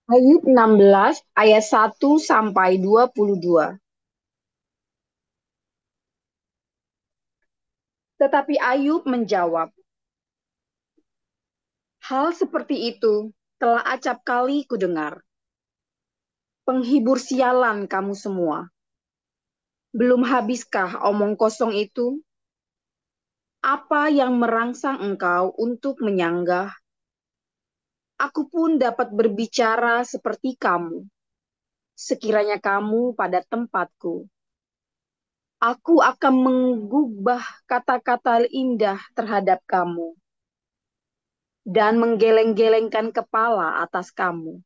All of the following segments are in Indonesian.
Ayub 16 ayat 1 sampai 22. Tetapi Ayub menjawab, hal seperti itu telah acap kali kudengar. Penghibur sialan kamu semua. Belum habiskah omong kosong itu? Apa yang merangsang engkau untuk menyanggah? Aku pun dapat berbicara seperti kamu, sekiranya kamu pada tempatku. Aku akan mengubah kata-kata indah terhadap kamu dan menggeleng-gelengkan kepala atas kamu.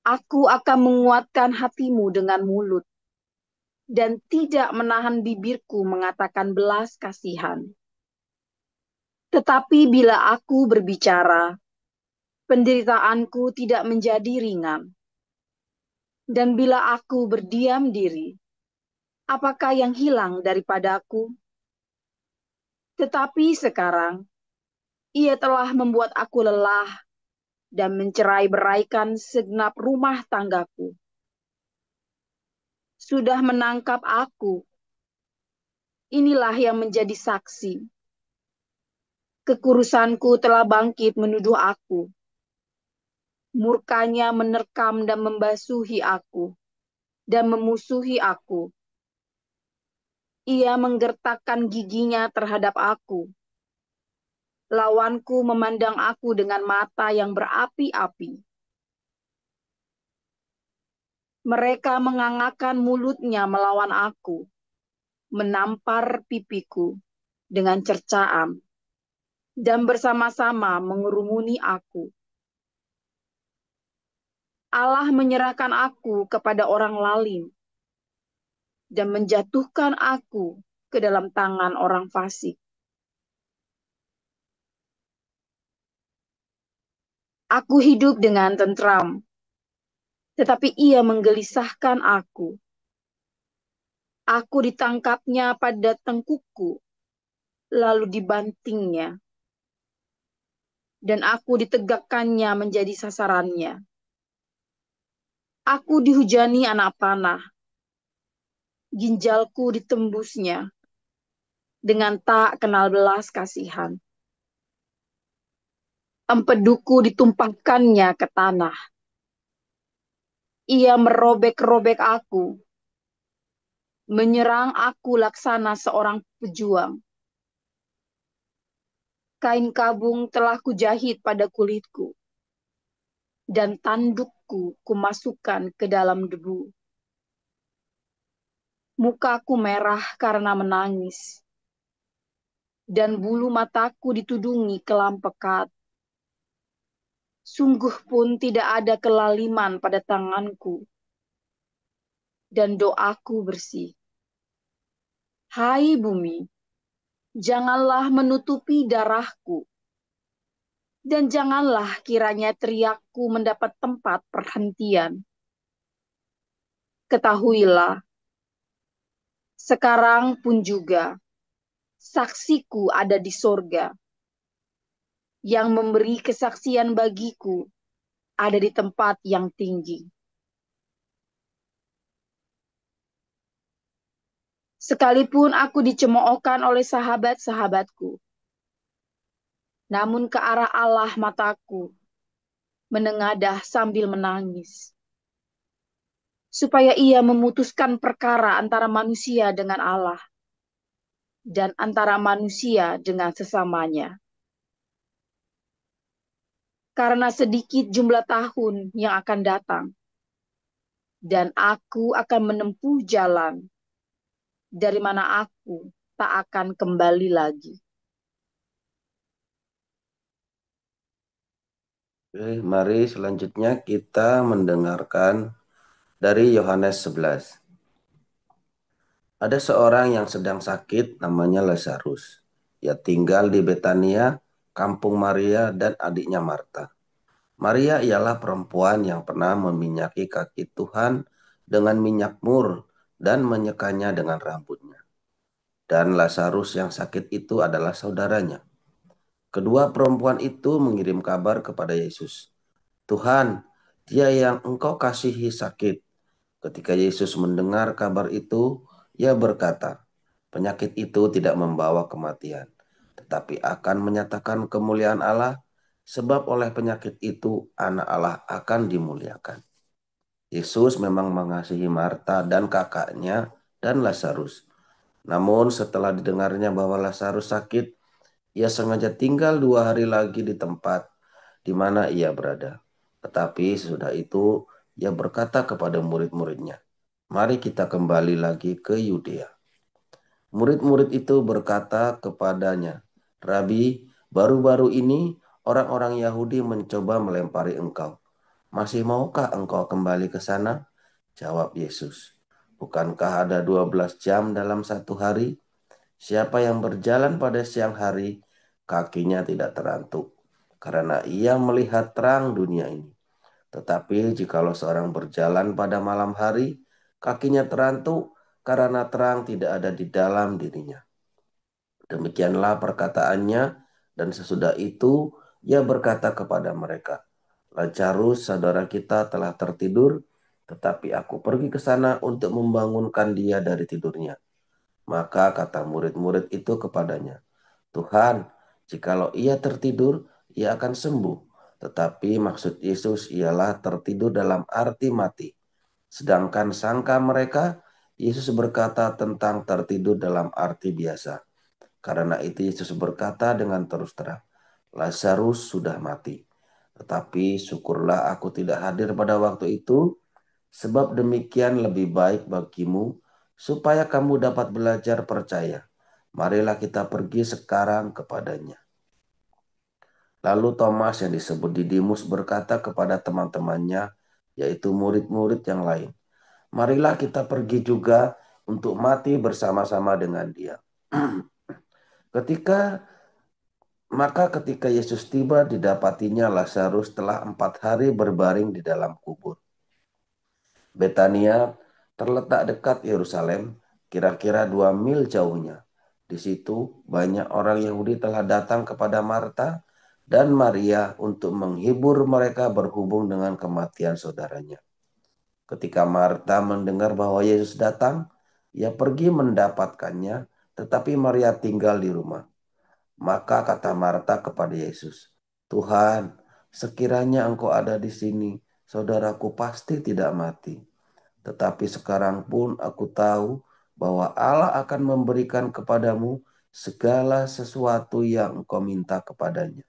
Aku akan menguatkan hatimu dengan mulut dan tidak menahan bibirku mengatakan belas kasihan. Tetapi bila aku berbicara, penderitaanku tidak menjadi ringan. Dan bila aku berdiam diri, apakah yang hilang daripadaku? Tetapi sekarang, ia telah membuat aku lelah dan mencerai-beraikan segenap rumah tanggaku. Sudah menangkap aku. Inilah yang menjadi saksi. Kekurusanku telah bangkit menuduh aku. Murkanya menerkam dan membasuhi aku dan memusuhi aku. Ia menggertakkan giginya terhadap aku. Lawanku memandang aku dengan mata yang berapi-api. Mereka mengangakkan mulutnya melawan aku, menampar pipiku dengan cercaan, dan bersama-sama mengerumuni aku. Allah menyerahkan aku kepada orang lalim dan menjatuhkan aku ke dalam tangan orang fasik. Aku hidup dengan tentram, tetapi ia menggelisahkan aku. Aku ditangkapnya pada tengkukku, lalu dibantingnya, dan aku ditegakkannya menjadi sasarannya. Aku dihujani anak panah, ginjalku ditembusnya, dengan tak kenal belas kasihan. Empeduku ditumpahkannya ke tanah. Ia merobek-robek aku, menyerang aku laksana seorang pejuang. Kain kabung telah kujahit pada kulitku, dan tandukku kumasukkan ke dalam debu. Mukaku merah karena menangis, dan bulu mataku ditudungi kelam pekat. Sungguh pun tidak ada kelaliman pada tanganku, dan doaku bersih. Hai bumi, janganlah menutupi darahku, dan janganlah kiranya teriakku mendapat tempat perhentian. Ketahuilah, sekarang pun juga, saksiku ada di sorga, yang memberi kesaksian bagiku ada di tempat yang tinggi. Sekalipun aku dicemoohkan oleh sahabat-sahabatku, namun ke arah Allah mataku menengadah sambil menangis, supaya ia memutuskan perkara antara manusia dengan Allah, dan antara manusia dengan sesamanya. Karena sedikit jumlah tahun yang akan datang, dan aku akan menempuh jalan dari mana aku tak akan kembali lagi. Oke, mari selanjutnya kita mendengarkan dari Yohanes 11. Ada seorang yang sedang sakit namanya Lazarus. Ia tinggal di Betania, kampung Maria dan adiknya Marta. Maria ialah perempuan yang pernah meminyaki kaki Tuhan dengan minyak mur dan menyekanya dengan rambutnya. Dan Lazarus yang sakit itu adalah saudaranya. Kedua perempuan itu mengirim kabar kepada Yesus. Tuhan, dia yang engkau kasihi sakit. Ketika Yesus mendengar kabar itu, ia berkata, penyakit itu tidak membawa kematian, tetapi akan menyatakan kemuliaan Allah, sebab oleh penyakit itu anak Allah akan dimuliakan. Yesus memang mengasihi Marta dan kakaknya dan Lazarus. Namun setelah didengarnya bahwa Lazarus sakit, ia sengaja tinggal 2 hari lagi di tempat di mana ia berada. Tetapi sesudah itu, ia berkata kepada murid-muridnya, mari kita kembali lagi ke Yudea. Murid-murid itu berkata kepadanya, Rabi, baru-baru ini orang-orang Yahudi mencoba melempari engkau. Masih maukah engkau kembali ke sana? Jawab Yesus, bukankah ada 12 jam dalam satu hari? Siapa yang berjalan pada siang hari, kakinya tidak terantuk, karena ia melihat terang dunia ini. Tetapi jikalau seorang berjalan pada malam hari, kakinya terantuk, karena terang tidak ada di dalam dirinya. Demikianlah perkataannya, dan sesudah itu ia berkata kepada mereka, Lazarus, saudara kita telah tertidur, tetapi aku pergi ke sana untuk membangunkan dia dari tidurnya. Maka kata murid-murid itu kepadanya, Tuhan, jikalau ia tertidur, ia akan sembuh. Tetapi maksud Yesus ialah tertidur dalam arti mati. Sedangkan sangka mereka, Yesus berkata tentang tertidur dalam arti biasa. Karena itu Yesus berkata dengan terus terang, Lazarus sudah mati. Tetapi syukurlah aku tidak hadir pada waktu itu, sebab demikian lebih baik bagimu, supaya kamu dapat belajar percaya. Marilah kita pergi sekarang kepadanya. Lalu Thomas yang disebut Didimus berkata kepada teman-temannya, yaitu murid-murid yang lain, marilah kita pergi juga untuk mati bersama-sama dengan dia. Ketika ketika Yesus tiba, didapatinya Lazarus telah 4 hari berbaring di dalam kubur. Betania terletak dekat Yerusalem, kira-kira 2 mil jauhnya. Di situ banyak orang Yahudi telah datang kepada Marta dan Maria untuk menghibur mereka berhubung dengan kematian saudaranya. Ketika Marta mendengar bahwa Yesus datang, ia pergi mendapatkannya, tetapi Maria tinggal di rumah. Maka kata Marta kepada Yesus, Tuhan, sekiranya engkau ada di sini, saudaraku pasti tidak mati. Tetapi sekarang pun aku tahu bahwa Allah akan memberikan kepadamu segala sesuatu yang engkau minta kepadanya.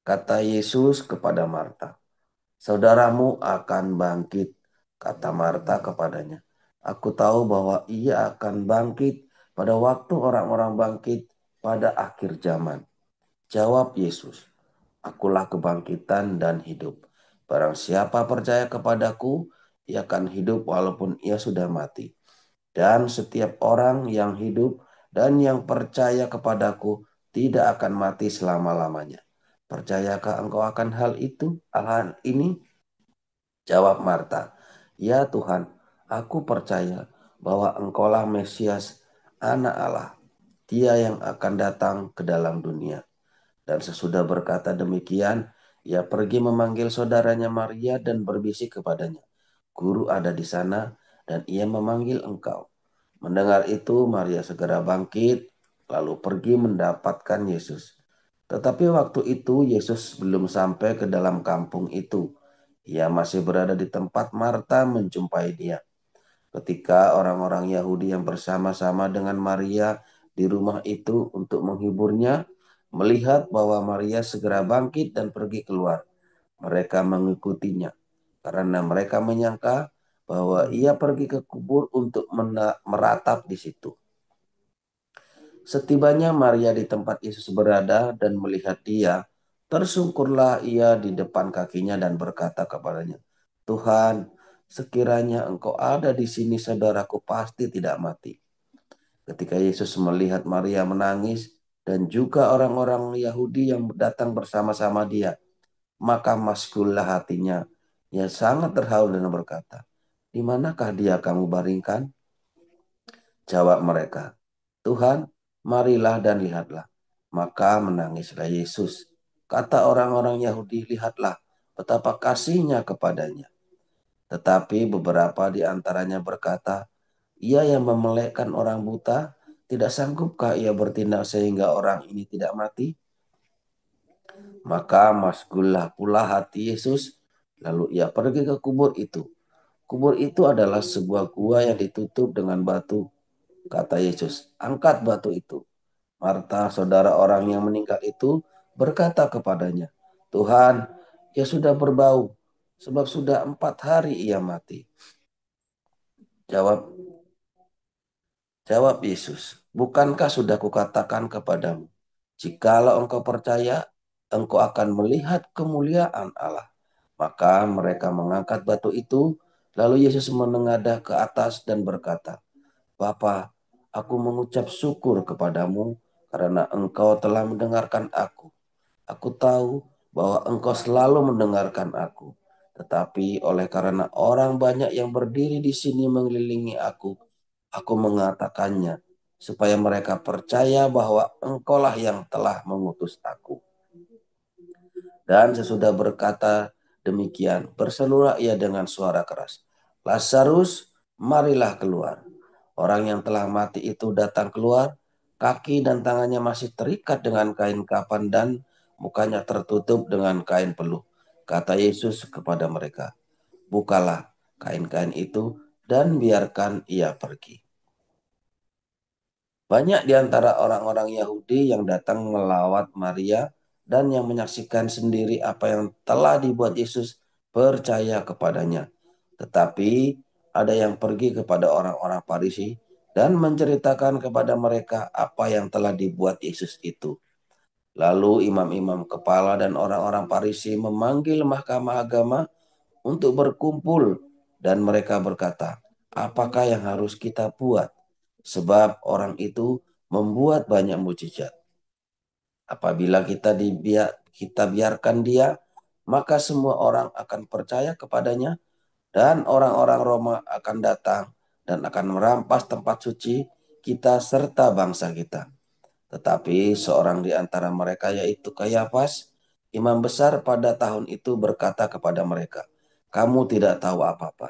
Kata Yesus kepada Marta, saudaramu akan bangkit. Kata Marta kepadanya, aku tahu bahwa ia akan bangkit pada waktu orang-orang bangkit pada akhir zaman. Jawab Yesus, akulah kebangkitan dan hidup. Barang siapa percaya kepadaku, ia akan hidup walaupun ia sudah mati. Dan setiap orang yang hidup dan yang percaya kepadaku tidak akan mati selama-lamanya. Percayakah engkau akan hal itu, hal ini? Jawab Marta, ya Tuhan, aku percaya bahwa engkaulah Mesias, anak Allah, dia yang akan datang ke dalam dunia. Dan sesudah berkata demikian, ia pergi memanggil saudaranya Maria dan berbisik kepadanya, Guru ada di sana dan ia memanggil engkau. Mendengar itu, Maria segera bangkit, lalu pergi mendapatkan Yesus. Tetapi waktu itu Yesus belum sampai ke dalam kampung itu. Ia masih berada di tempat Marta menjumpai dia. Ketika orang-orang Yahudi yang bersama-sama dengan Maria di rumah itu untuk menghiburnya, melihat bahwa Maria segera bangkit dan pergi keluar, mereka mengikutinya karena mereka menyangka bahwa ia pergi ke kubur untuk meratap di situ. Setibanya Maria di tempat Yesus berada dan melihat dia, tersungkurlah ia di depan kakinya dan berkata kepadanya, Tuhan, sekiranya engkau ada di sini, saudaraku pasti tidak mati. Ketika Yesus melihat Maria menangis dan juga orang-orang Yahudi yang datang bersama-sama dia, maka maskullah hatinya. Ia sangat terharu dan berkata, di manakah dia kamu baringkan? Jawab mereka, Tuhan, marilah dan lihatlah. Maka menangislah Yesus. Kata orang-orang Yahudi, lihatlah betapa kasihnya kepadanya. Tetapi beberapa di antaranya berkata, ia yang memelekkan orang buta, tidak sanggupkah ia bertindak sehingga orang ini tidak mati? Maka masgullah pula hati Yesus, lalu ia pergi ke kubur itu. Kubur itu adalah sebuah gua yang ditutup dengan batu. Kata Yesus, angkat batu itu. Marta, saudara orang yang meninggal itu, berkata kepadanya, Tuhan, ia sudah berbau, sebab sudah 4 hari ia mati. Jawab Jawab Yesus, bukankah sudah kukatakan kepadamu, jikalau engkau percaya, engkau akan melihat kemuliaan Allah. Maka mereka mengangkat batu itu, lalu Yesus menengadah ke atas dan berkata, Bapa, aku mengucap syukur kepadamu karena engkau telah mendengarkan aku. Aku tahu bahwa engkau selalu mendengarkan aku. Tetapi oleh karena orang banyak yang berdiri di sini mengelilingi aku mengatakannya, supaya mereka percaya bahwa engkaulah yang telah mengutus aku. Dan sesudah berkata demikian, berserulah ia dengan suara keras, Lazarus, marilah keluar. Orang yang telah mati itu datang keluar, kaki dan tangannya masih terikat dengan kain kapan dan mukanya tertutup dengan kain peluh. Kata Yesus kepada mereka, bukalah kain-kain itu dan biarkan ia pergi. Banyak di antara orang-orang Yahudi yang datang melawat Maria dan yang menyaksikan sendiri apa yang telah dibuat Yesus percaya kepadanya. Tetapi ada yang pergi kepada orang-orang Farisi dan menceritakan kepada mereka apa yang telah dibuat Yesus itu. Lalu imam-imam kepala dan orang-orang Farisi memanggil mahkamah agama untuk berkumpul dan mereka berkata, apakah yang harus kita buat? Sebab orang itu membuat banyak mujizat. Apabila kita biarkan dia, maka semua orang akan percaya kepadanya dan orang-orang Roma akan datang dan akan merampas tempat suci kita serta bangsa kita. Tetapi seorang di antara mereka yaitu Kayafas, imam besar pada tahun itu berkata kepada mereka, kamu tidak tahu apa-apa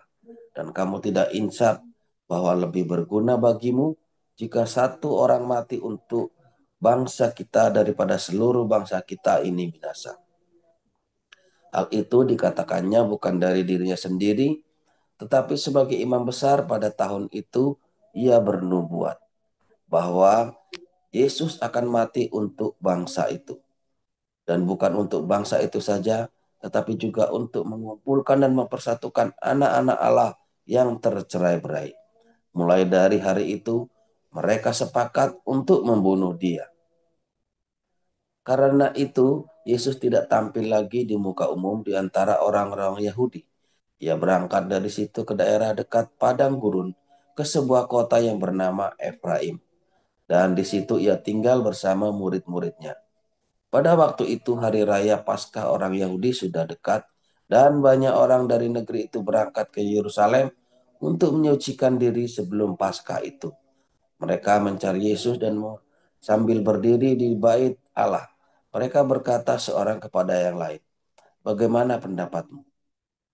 dan kamu tidak insaf bahwa lebih berguna bagimu jika satu orang mati untuk bangsa kita daripada seluruh bangsa kita ini binasa. Hal itu dikatakannya bukan dari dirinya sendiri, tetapi sebagai imam besar pada tahun itu ia bernubuat bahwa Yesus akan mati untuk bangsa itu. Dan bukan untuk bangsa itu saja, tetapi juga untuk mengumpulkan dan mempersatukan anak-anak Allah yang tercerai-berai. Mulai dari hari itu, mereka sepakat untuk membunuh dia. Karena itu, Yesus tidak tampil lagi di muka umum di antara orang-orang Yahudi. Ia berangkat dari situ ke daerah dekat padang gurun, ke sebuah kota yang bernama Efraim. Dan di situ ia tinggal bersama murid-muridnya. Pada waktu itu hari raya Paskah orang Yahudi sudah dekat dan banyak orang dari negeri itu berangkat ke Yerusalem untuk menyucikan diri sebelum Paskah itu. Mereka mencari Yesus dan sambil berdiri di bait Allah, mereka berkata seorang kepada yang lain, bagaimana pendapatmu?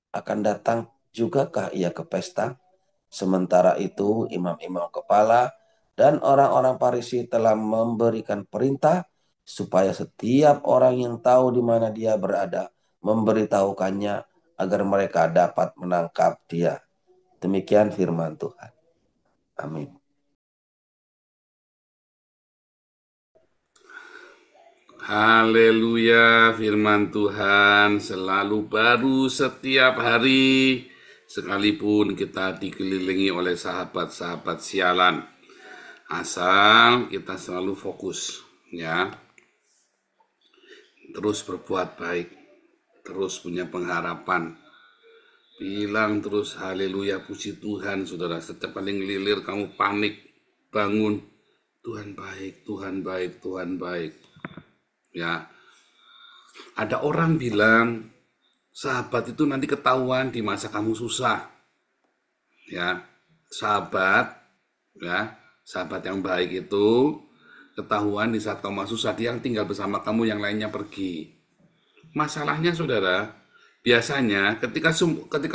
Akan datang jugakah ia ke pesta? Sementara itu imam-imam kepala dan orang-orang Farisi telah memberikan perintah supaya setiap orang yang tahu di mana dia berada memberitahukannya agar mereka dapat menangkap dia. Demikian firman Tuhan. Amin. Haleluya, firman Tuhan selalu baru setiap hari, sekalipun kita dikelilingi oleh sahabat-sahabat sialan. Asal kita selalu fokus, ya. Terus berbuat baik, terus punya pengharapan. Bilang terus haleluya, puji Tuhan, saudara. Setiap kali ngelilir kamu panik, bangun. Tuhan baik, Tuhan baik, Tuhan baik. Ya, ada orang bilang sahabat itu nanti ketahuan di masa kamu susah. Ya, sahabat, ya, sahabat yang baik itu ketahuan di saat kamu susah, dia yang tinggal bersama kamu, yang lainnya pergi. Masalahnya saudara, biasanya ketika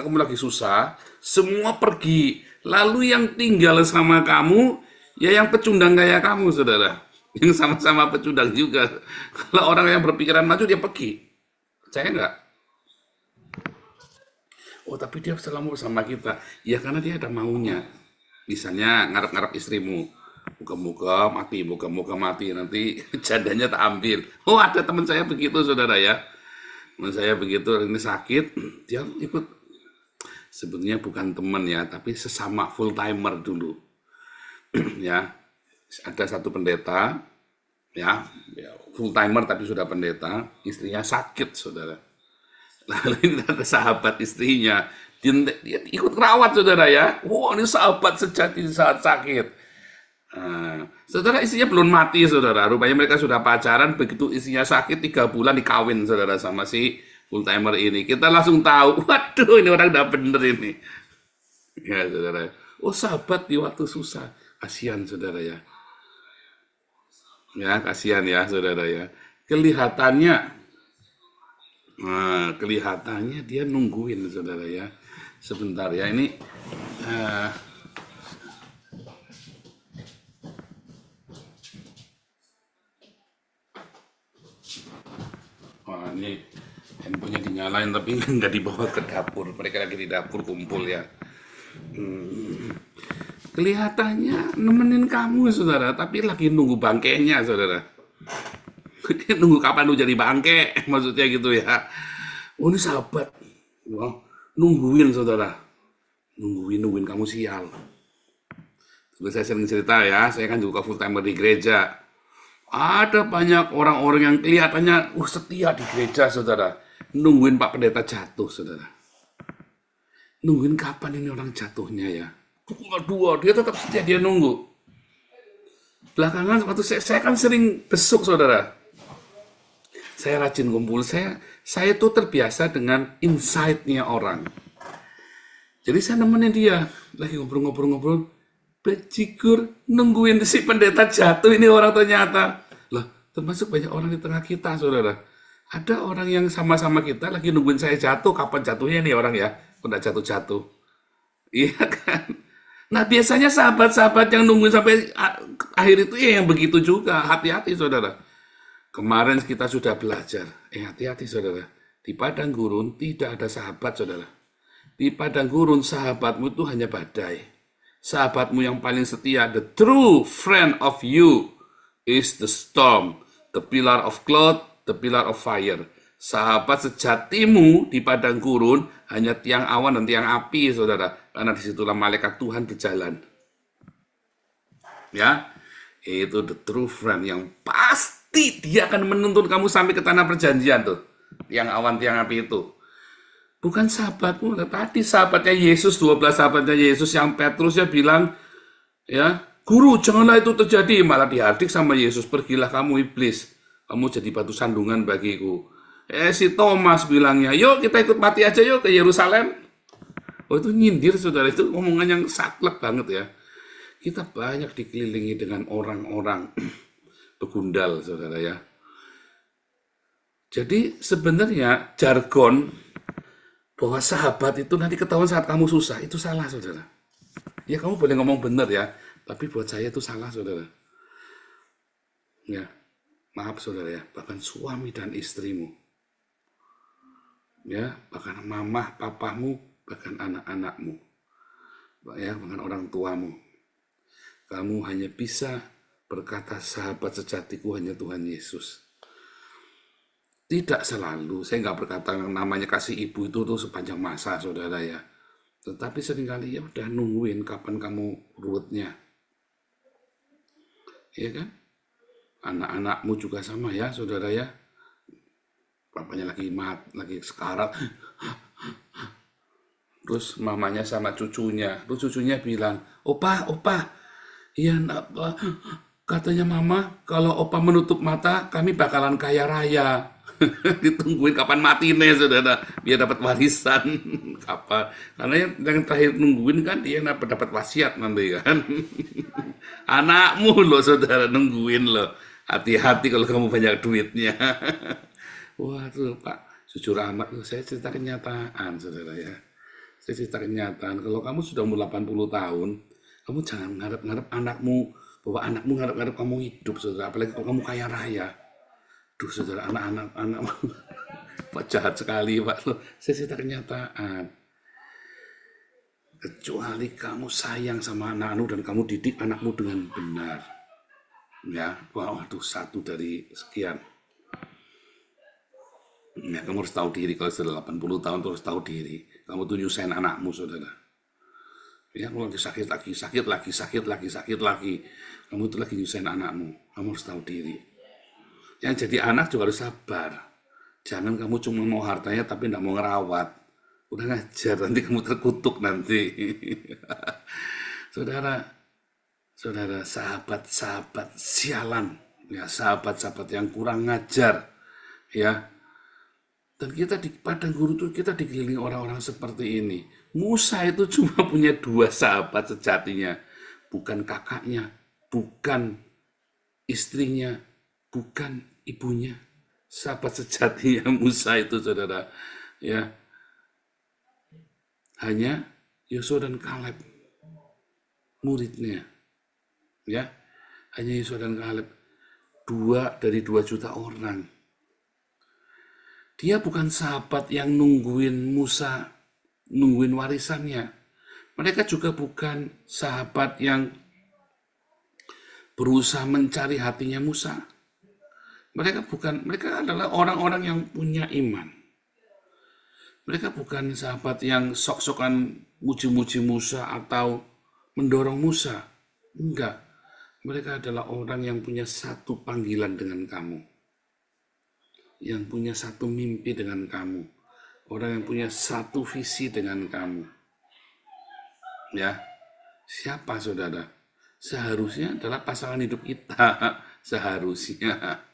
kamu lagi susah, semua pergi. Lalu yang tinggal sama kamu, ya yang pecundang kayak kamu, saudara. Yang sama-sama pecundang juga. Kalau orang yang berpikiran maju, dia pergi. Percaya nggak? Oh, tapi dia selalu bersama kita. Ya karena dia ada maunya. Misalnya ngarep-ngarep istrimu. Moga-moga mati. Nanti jandanya tak ambil. Oh, ada teman saya begitu, saudara ya. Teman saya begitu, ini sakit, dia ikut. Sebenarnya bukan teman ya, tapi sesama full timer dulu. Ya, ada satu pendeta, ya full timer tapi sudah pendeta, istrinya sakit, saudara. Lalu ini ada sahabat istrinya, dia ikut rawat, saudara ya. Wah, ini sahabat sejati saat sakit. Nah, saudara, istrinya belum mati, saudara. Rupanya mereka sudah pacaran, begitu istrinya sakit 3 bulan dikawin, saudara, sama si full timer ini. Kita langsung tahu, waduh, ini orang udah bener ini. Ya, saudara. Oh, sahabat di waktu susah. Kasihan, saudara ya. Ya, kasihan ya, saudara ya. Kelihatannya dia nungguin, saudara ya. Sebentar ya, ini ini handphonenya dinyalain tapi nggak dibawa ke dapur. Mereka lagi di dapur kumpul ya. Kelihatannya nemenin kamu, saudara, tapi lagi nunggu bangkainya, saudara. Nunggu kapan lu jadi bangke, maksudnya gitu ya. Oh, ini sahabat. Wah, nungguin, saudara. Nungguin kamu sial. Terus saya sering cerita ya, saya kan juga full timer di gereja. Ada banyak orang-orang yang kelihatannya setia di gereja, saudara. Nungguin Pak Pendeta jatuh, saudara. Nungguin kapan ini orang jatuhnya ya. Dua, dia tetap setia, dia nunggu. Belakangan waktu saya kan sering besuk, saudara. Saya rajin kumpul, saya tuh terbiasa dengan insight-nya orang. Jadi saya nemenin dia, lagi ngobrol-ngobrol. Bejikur nungguin si pendeta jatuh ini orang ternyata. Loh, termasuk banyak orang di tengah kita, saudara. Ada orang yang sama-sama kita lagi nungguin saya jatuh. Kapan jatuhnya nih orang ya? Kok nggak jatuh-jatuh? Iya kan? Nah, biasanya sahabat-sahabat yang nungguin sampai akhir itu ya yang begitu juga. Hati-hati, saudara. Kemarin kita sudah belajar. Hati-hati, saudara. Di padang gurun tidak ada sahabat, saudara. Di padang gurun sahabatmu itu hanya badai. Sahabatmu yang paling setia, the true friend of you is the storm, the pillar of cloud, the pillar of fire. Sahabat sejatimu di padang gurun hanya tiang awan dan tiang api, saudara. Karena disitulah malaikat Tuhan berjalan. Ya, itu the true friend yang pasti dia akan menuntun kamu sampai ke tanah perjanjian tuh. Tiang awan, tiang api itu. Bukan sahabatmu, tadi sahabatnya Yesus, 12 sahabatnya Yesus yang Petrus ya bilang, ya, guru janganlah itu terjadi, malah dihadik sama Yesus, pergilah kamu iblis, kamu jadi batu sandungan bagiku. Si Thomas bilangnya, yuk kita ikut mati aja yuk ke Yerusalem. Oh, itu nyindir, saudara, itu omongan yang saklek banget ya. Kita banyak dikelilingi dengan orang-orang begundal, saudara ya. Jadi sebenarnya jargon bahwa sahabat itu nanti ketahuan saat kamu susah, itu salah, saudara. Ya, kamu boleh ngomong benar ya, tapi buat saya itu salah, saudara. Ya, maaf, saudara ya, bahkan suami dan istrimu. Ya, bahkan mamah, papamu, bahkan anak-anakmu. Ya, bahkan orang tuamu. Kamu hanya bisa berkata sahabat sejatiku hanya Tuhan Yesus. Tidak selalu, saya nggak berkata namanya kasih ibu itu tuh sepanjang masa, saudara ya. Tetapi seringkali ya udah nungguin kapan kamu ruwetnya. Iya kan? Anak-anakmu juga sama ya, saudara ya. Bapaknya lagi sekarat. Terus mamanya sama cucunya. Terus cucunya bilang, Opa, iya nak, katanya mama, kalau opa menutup mata, kami bakalan kaya raya. Ditungguin kapan mati nih, saudara, biar dapat warisan. Kapan? Karena yang terakhir nungguin kan dia dapat wasiat nanti kan. Anakmu loh, saudara, nungguin loh. Hati-hati kalau kamu banyak duitnya. Wah, tuh Pak, Jujur amat, saya cerita kenyataan, saudara ya. Saya cerita kenyataan, kalau kamu sudah umur 80 tahun, kamu jangan ngarep-ngarep anakmu, bahwa anakmu ngarep-ngarep kamu hidup, saudara. Apalagi kalau kamu kaya raya. Duh, saudara, anak-anak, Pak jahat sekali, Pak. Loh, saya cerita kenyataan. Kecuali kamu sayang sama anakmu dan kamu didik anakmu dengan benar. Ya, waduh, satu dari sekian. Ya, kamu harus tahu diri. Kalau sudah 80 tahun terus tahu diri. Kamu tuh nyusahin anakmu, saudara. Ya, kamu lagi sakit lagi. Kamu tuh lagi nyusahin anakmu. Kamu harus tahu diri. Yang jadi anak juga harus sabar. Jangan kamu cuma mau hartanya tapi tidak mau ngerawat. Udah ngajar, nanti kamu terkutuk nanti. Saudara, sahabat-sahabat sialan. Ya, sahabat-sahabat yang kurang ngajar. Ya, dan kita di padang gurun itu kita dikelilingi orang-orang seperti ini. Musa itu cuma punya 2 sahabat sejatinya. Bukan kakaknya, bukan istrinya, bukan ibunya. Sahabat sejatinya Musa itu, saudara. Ya, hanya Yosua dan Kaleb, muridnya. Ya, hanya Yosua dan Kaleb. 2 dari 2 juta orang. Dia bukan sahabat yang nungguin Musa, nungguin warisannya. Mereka juga bukan sahabat yang berusaha mencari hatinya Musa. Mereka adalah orang-orang yang punya iman. Mereka bukan sahabat yang sok-sokan muji-muji Musa atau mendorong Musa. Enggak. Mereka adalah orang yang punya satu panggilan dengan kamu. Yang punya satu mimpi dengan kamu. Orang yang punya satu visi dengan kamu. Ya, siapa, saudara? Seharusnya adalah pasangan hidup kita. Seharusnya.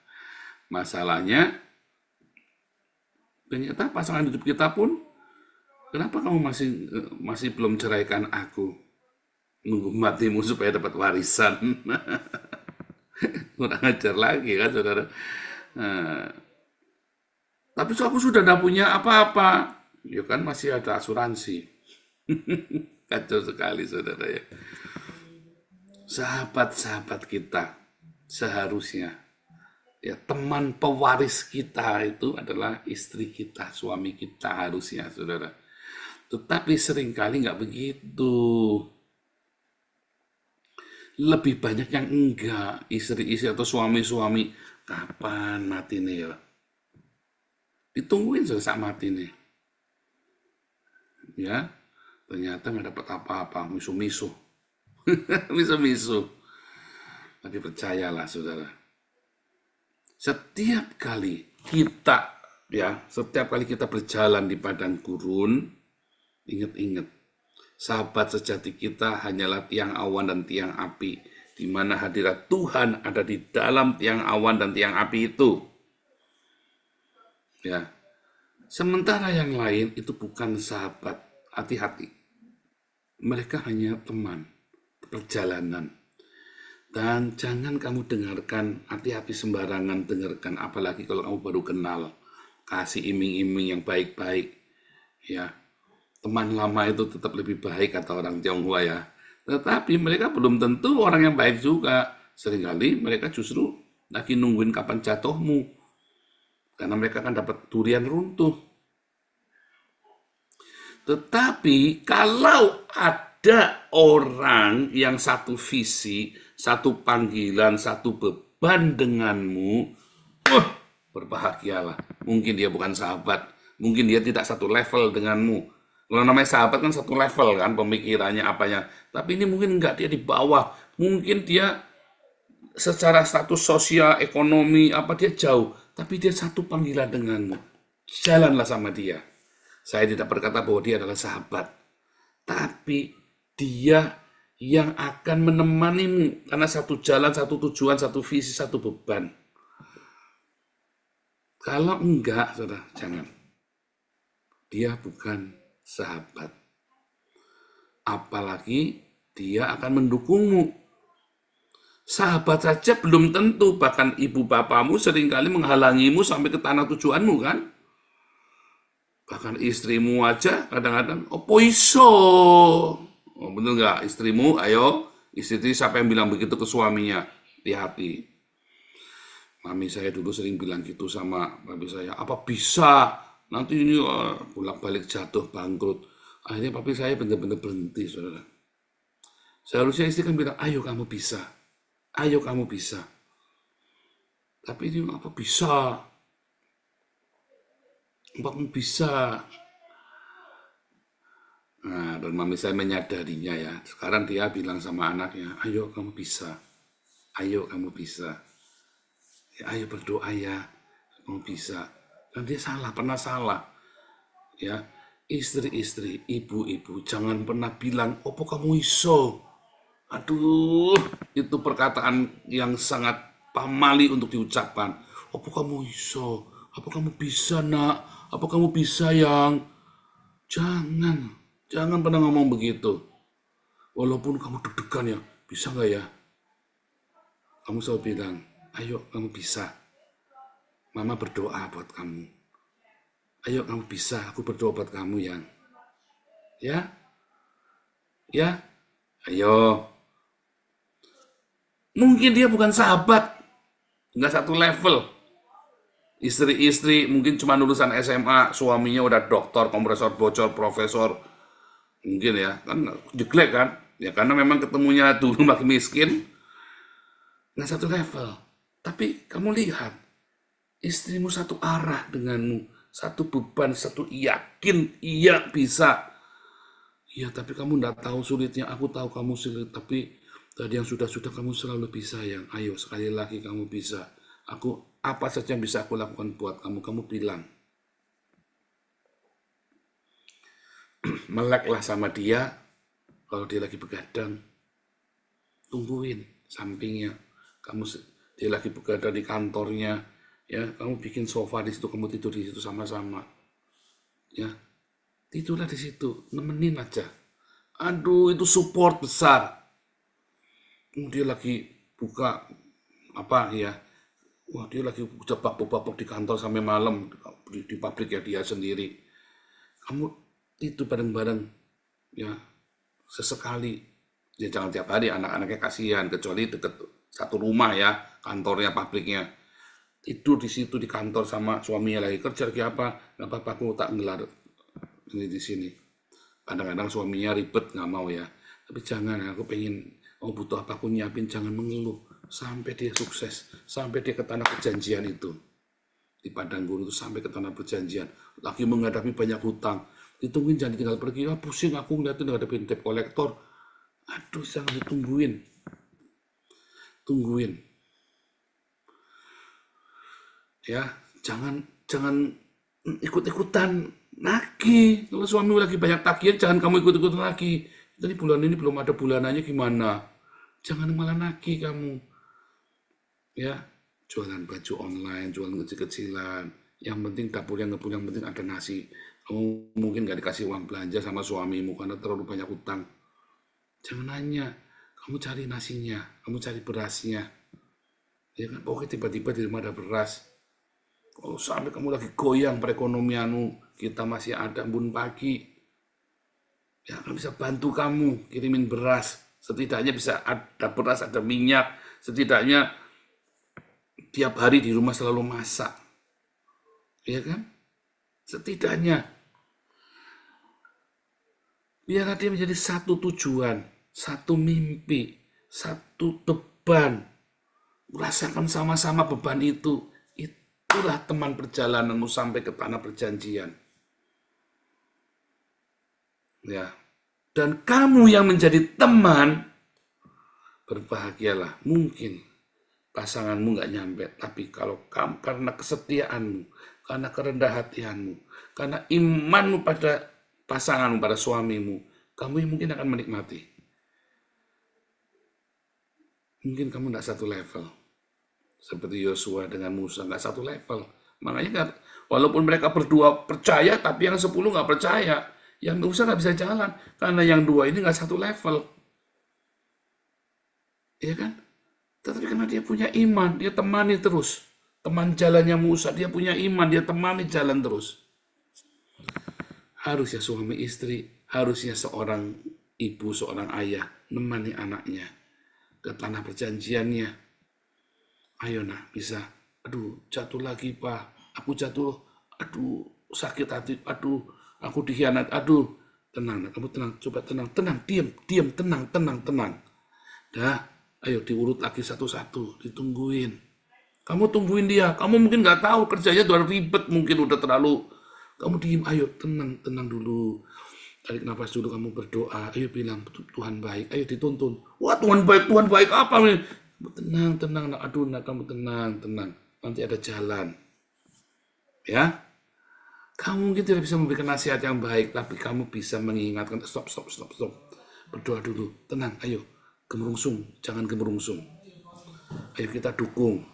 Masalahnya, ternyata pasangan hidup kita pun, kenapa kamu masih belum ceraikan aku? Nunggu matimu supaya dapat warisan. Kurang ajar lagi kan, saudara? Tapi aku sudah tidak punya apa-apa. Ya kan masih ada asuransi. Kacau sekali, saudara ya. Sahabat-sahabat kita seharusnya, ya, teman pewaris kita itu adalah istri kita, suami kita harusnya, saudara. Tetapi seringkali nggak begitu. Lebih banyak yang enggak. Istri-istri atau suami-suami, kapan mati nih ya? Ditungguin selesai mati nih. Ya, ternyata nggak dapat apa-apa, misu-misu. Misu-misu. Tapi percayalah, saudara. Setiap kali kita berjalan di padang gurun, ingat-ingat, sahabat sejati kita hanyalah tiang awan dan tiang api, di mana hadirat Tuhan ada di dalam tiang awan dan tiang api itu. Ya, sementara yang lain itu bukan sahabat, hati-hati. Mereka hanya teman perjalanan. Dan jangan kamu dengarkan, hati-hati sembarangan dengarkan, apalagi kalau kamu baru kenal. Kasih iming-iming yang baik-baik. Ya, teman lama itu tetap lebih baik, kata orang Tionghoa ya. Tetapi mereka belum tentu orang yang baik juga. Seringkali mereka justru lagi nungguin kapan jatuhmu. Karena mereka akan dapat durian runtuh. Tetapi kalau ada orang yang satu visi, satu panggilan, satu beban denganmu, berbahagialah. Mungkin dia bukan sahabat, mungkin dia tidak satu level denganmu. Kalau namanya sahabat kan satu level kan pemikirannya, apanya. Tapi ini mungkin enggak, dia di bawah. Mungkin dia secara status sosial, ekonomi, dia jauh. Tapi dia satu panggilan denganmu. Jalanlah sama dia. Saya tidak berkata bahwa dia adalah sahabat. Tapi dia yang akan menemanimu. Karena satu jalan, satu tujuan, satu visi, satu beban. Kalau enggak, saudara, jangan. Dia bukan sahabat. Apalagi dia akan mendukungmu. Sahabat saja belum tentu, bahkan ibu bapamu seringkali menghalangimu sampai ke tanah tujuanmu kan. Bahkan istrimu aja kadang-kadang, opo iso. Oh, bener nggak? Istrimu, ayo. Istri siapa yang bilang begitu ke suaminya? Hati-hati. Mami saya dulu sering bilang gitu sama papi saya, apa bisa? Nanti ini bolak-balik jatuh, bangkrut. Akhirnya papi saya benar-benar berhenti, saudara. Seharusnya istri kan bilang, ayo kamu bisa. Ayo kamu bisa. Tapi ini apa bisa? Apa kamu bisa? Nah, dan mami saya menyadarinya ya. Sekarang dia bilang sama anaknya, ayo kamu bisa. Ayo kamu bisa. Ya, ayo berdoa ya. Kamu bisa. Dan dia salah, pernah salah. Ya, istri-istri, ibu-ibu, jangan pernah bilang, opo kamu iso. Aduh, itu perkataan yang sangat pamali untuk diucapkan. Apa kamu iso? Apa kamu bisa, nak? Apa kamu bisa, yang? Jangan pernah ngomong begitu. Walaupun kamu deg-degan ya, bisa nggak ya? Kamu selalu bilang, ayo kamu bisa. Mama berdoa buat kamu. Ayo kamu bisa, aku berdoa buat kamu, yang. Ya? Ya? Ayo. Mungkin dia bukan sahabat, nggak satu level. Istri-istri mungkin cuma lulusan SMA, suaminya udah doktor, kompresor bocor, profesor. Mungkin ya, kan jelek kan? Ya karena memang ketemunya dulu masih miskin, nggak satu level. Tapi kamu lihat, istrimu satu arah denganmu, satu beban, satu yakin, iya bisa. Iya, tapi kamu nggak tahu sulitnya, aku tahu kamu sulit, tapi tadi yang sudah-sudah kamu selalu bisa, yang. Ayo sekali lagi kamu bisa. Aku apa saja yang bisa aku lakukan buat kamu, kamu bilang. Meleklah sama dia, kalau dia lagi begadang, tungguin sampingnya. Dia lagi begadang di kantornya, ya kamu bikin sofa di situ, kamu tidur di situ sama-sama. Ya, tidurlah di situ, nemenin aja. Aduh, itu support besar. Dia lagi buka apa ya? Wah, dia lagi jebak-jebak di kantor sampai malam di pabrik ya dia sendiri. Kamu itu bareng-bareng ya sesekali. Ya jangan tiap hari, anak-anaknya kasihan, kecuali deket satu rumah ya, kantornya, pabriknya. Tidur di situ di kantor sama suaminya lagi kerja lagi apa? Nggak apa-apa, aku tak ngelar ini di sini. Kadang-kadang suaminya ribet nggak mau ya. Tapi jangan, aku pengen butuh apa aku nyiapin, jangan mengeluh sampai dia sukses, sampai dia ke tanah perjanjian itu. Di padang gurun itu sampai ke tanah perjanjian, lagi menghadapi banyak hutang. Ditungguin, jangan tinggal pergi. Pusing aku ngeliatin ngadepin debt kolektor. Aduh, jangan ditungguin. Tungguin. Ya, jangan ikut-ikutan nagih. Kalau suami lagi banyak tagihan, jangan kamu ikut-ikutan lagi. Jadi bulan ini belum ada bulanannya gimana? Jangan malah nagih kamu. Ya, jualan baju online, jualan kecil-kecilan. Yang penting dapur yang ngebul, yang penting ada nasi. Kamu mungkin gak dikasih uang belanja sama suamimu karena terlalu banyak hutang. Jangan nanya, kamu cari nasinya, kamu cari berasnya. Ya kan, pokoknya tiba-tiba di rumah ada beras. Kalau sampai kamu lagi goyang perekonomianmu, kita masih ada embun pagi. Ya kan bisa bantu kamu kirimin beras. Setidaknya bisa ada beras, ada minyak. Setidaknya tiap hari di rumah selalu masak. Ya kan? Setidaknya. Biar dia menjadi satu tujuan, satu mimpi, satu beban. Rasakan sama-sama beban itu. Itulah teman perjalananmu sampai ke tanah perjanjian. Ya. Dan kamu yang menjadi teman, berbahagialah. Mungkin pasanganmu nggak nyampe, tapi kalau kamu karena kesetiaanmu, karena kerendah hatianmu, karena imanmu pada pasanganmu, pada suamimu, kamu mungkin akan menikmati. Mungkin kamu nggak satu level, seperti Yosua dengan Musa, nggak satu level. Makanya walaupun mereka berdua percaya, tapi yang 10 nggak percaya. Yang Musa nggak bisa jalan, karena yang 2 ini nggak satu level. Ya kan? Tetapi karena dia punya iman, dia temani terus. Teman jalannya Musa, dia punya iman, dia temani jalan terus. Harusnya suami istri, harusnya seorang ibu, seorang ayah nemani anaknya ke tanah perjanjiannya. Ayo nah, bisa. Aduh, jatuh lagi Pak. Aku jatuh. Aduh, sakit hati. Aduh, aku dikhianat. Aduh, tenang. Kamu tenang. Coba tenang. Tenang. Diam. Tenang. Dah, ayo diurut lagi satu-satu. Ditungguin. Kamu tungguin dia. Kamu mungkin nggak tahu kerjanya udah ribet. Mungkin udah terlalu. Kamu diem. Ayo, tenang dulu. Tarik nafas dulu, kamu berdoa. Ayo bilang, Tuhan baik. Ayo dituntun. Wah, Tuhan baik apa nih? Tenang. Aduh, nak, kamu tenang. Nanti ada jalan. Ya. Kamu mungkin tidak bisa memberikan nasihat yang baik, tapi kamu bisa mengingatkan, stop. Berdoa dulu. Tenang, ayo. Gemerungsung, jangan gemerungsung. Ayo kita dukung.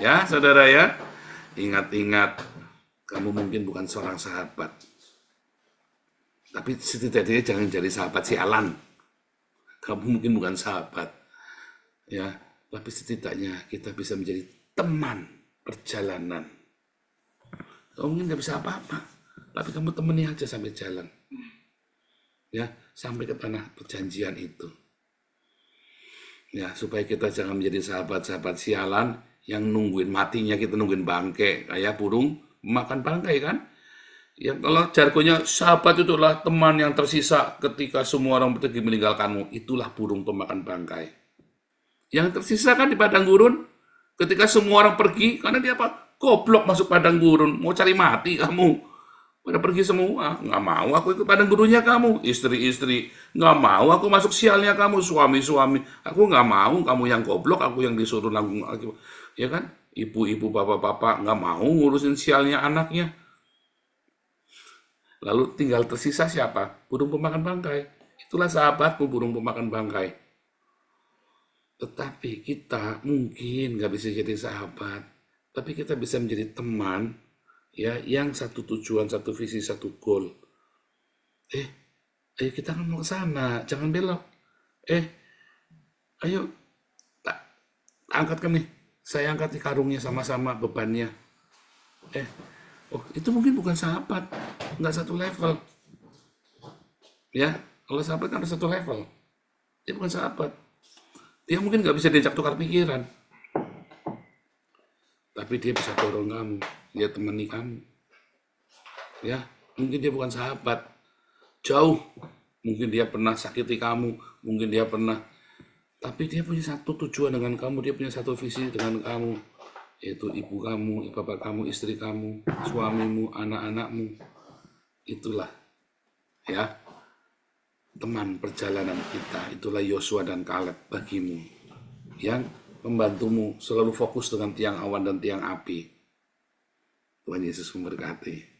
Ya, saudara ya. Ingat, kamu mungkin bukan seorang sahabat. Tapi setidaknya jangan jadi sahabat sialan. Kamu mungkin bukan sahabat. Ya, tapi setidaknya kita bisa menjadi teman perjalanan. Kamu mungkin nggak bisa apa-apa, tapi kamu temani aja sampai jalan. Ya, sampai ke tanah perjanjian itu. Ya, supaya kita jangan menjadi sahabat-sahabat sialan yang nungguin matinya, kita nungguin bangkai kayak burung makan bangkai kan? Ya, kalau jargonnya sahabat itulah teman yang tersisa ketika semua orang pergi meninggalkanmu. Itulah burung pemakan bangkai. Yang tersisa kan di padang gurun, ketika semua orang pergi, karena dia apa? Goblok masuk padang gurun, mau cari mati kamu. Pada pergi semua, nggak mau aku ikut padang gurunnya kamu. Istri-istri, nggak mau aku masuk sialnya kamu. Suami-suami, aku nggak mau kamu yang goblok, aku yang disuruh nanggung. Ya kan? Ibu-ibu, bapak-bapak, nggak mau ngurusin sialnya anaknya. Lalu tinggal tersisa siapa? Burung pemakan bangkai. Itulah sahabatmu, burung pemakan bangkai. Tetapi kita mungkin nggak bisa jadi sahabat, tapi kita bisa menjadi teman, ya, yang satu tujuan, satu visi, satu goal. Ayo kita ngomong ke sana, jangan belok. Ayo, angkatkan nih. Saya angkat di karungnya sama-sama bebannya. Oh, itu mungkin bukan sahabat, nggak satu level. Ya, kalau sahabat kan harus satu level. Dia bukan sahabat. Dia mungkin nggak bisa diajak tukar pikiran. Tapi dia bisa dorong kamu, dia temani kamu. Ya, mungkin dia bukan sahabat. Jauh. Mungkin dia pernah sakiti kamu, mungkin dia pernah. Tapi dia punya satu tujuan dengan kamu, dia punya satu visi dengan kamu. Yaitu ibu kamu, bapak kamu, istri kamu, suamimu, anak-anakmu. Itulah ya teman perjalanan kita. Itulah Yosua dan Kaleb bagimu, yang membantumu selalu fokus dengan tiang awan dan tiang api. Tuhan Yesus memberkati.